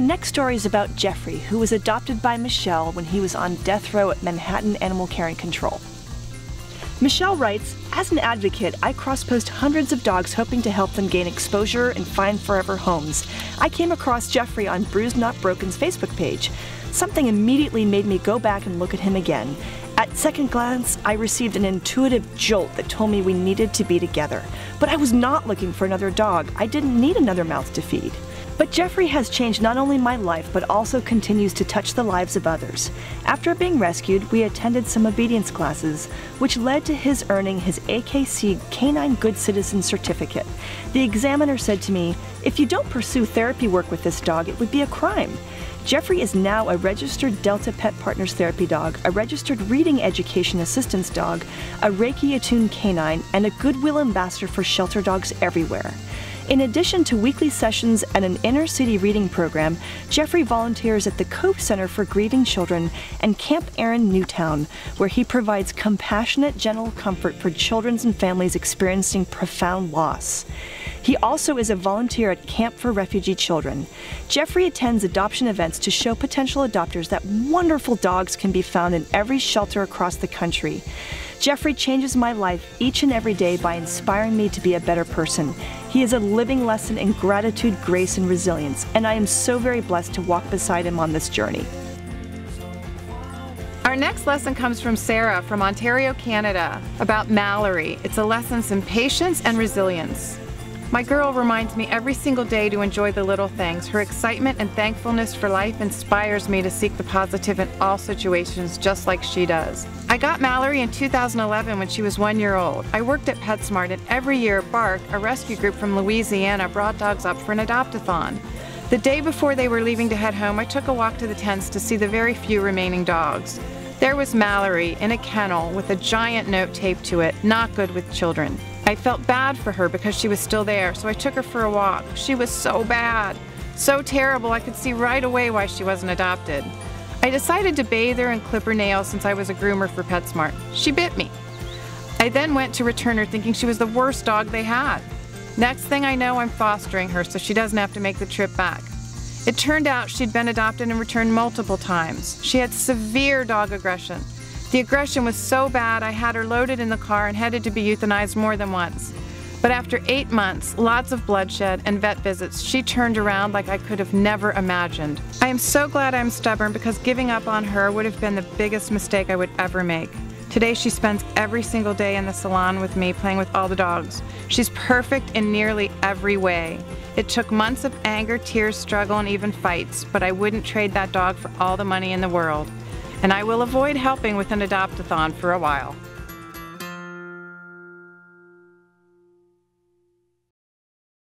next story is about Jeffrey, who was adopted by Michelle when he was on death row at Manhattan Animal Care and Control. Michelle writes, "As an advocate, I cross-post hundreds of dogs hoping to help them gain exposure and find forever homes. I came across Jeffrey on Bruised Not Broken's Facebook page. Something immediately made me go back and look at him again. At second glance, I received an intuitive jolt that told me we needed to be together. But I was not looking for another dog. I didn't need another mouth to feed." But Jeffrey has changed not only my life, but also continues to touch the lives of others. After being rescued, we attended some obedience classes, which led to his earning his AKC Canine Good Citizen Certificate. The examiner said to me, "If you don't pursue therapy work with this dog, it would be a crime." Jeffrey is now a registered Delta Pet Partners therapy dog, a registered reading education assistance dog, a Reiki-attuned canine, and a Goodwill ambassador for shelter dogs everywhere. In addition to weekly sessions and an inner-city reading program, Jeffrey volunteers at the Cove Center for Grieving Children and Camp Erin Newtown, where he provides compassionate, gentle comfort for children and families experiencing profound loss. He also is a volunteer at Camp for Refugee Children. Jeffrey attends adoption events to show potential adopters that wonderful dogs can be found in every shelter across the country. Jeffrey changes my life each and every day by inspiring me to be a better person. He is a living lesson in gratitude, grace, and resilience, and I am so very blessed to walk beside him on this journey. Our next lesson comes from Sarah from Ontario, Canada, about Mallory. It's a lesson in patience and resilience. My girl reminds me every single day to enjoy the little things. Her excitement and thankfulness for life inspires me to seek the positive in all situations, just like she does. I got Mallory in 2011 when she was 1 year old. I worked at PetSmart, and every year Bark, a rescue group from Louisiana, brought dogs up for an adopt-a-thon. The day before they were leaving to head home, I took a walk to the tents to see the very few remaining dogs. There was Mallory in a kennel with a giant note taped to it, "Not good with children." I felt bad for her because she was still there, so I took her for a walk. She was so bad, so terrible, I could see right away why she wasn't adopted. I decided to bathe her and clip her nails since I was a groomer for PetSmart. She bit me. I then went to return her thinking she was the worst dog they had. Next thing I know, I'm fostering her so she doesn't have to make the trip back. It turned out she'd been adopted and returned multiple times. She had severe dog aggression. The aggression was so bad I had her loaded in the car and headed to be euthanized more than once. But after 8 months, lots of bloodshed, and vet visits, she turned around like I could have never imagined. I am so glad I'm stubborn because giving up on her would have been the biggest mistake I would ever make. Today she spends every single day in the salon with me playing with all the dogs. She's perfect in nearly every way. It took months of anger, tears, struggle, and even fights, but I wouldn't trade that dog for all the money in the world. And I will avoid helping with an adopt-a-thon for a while.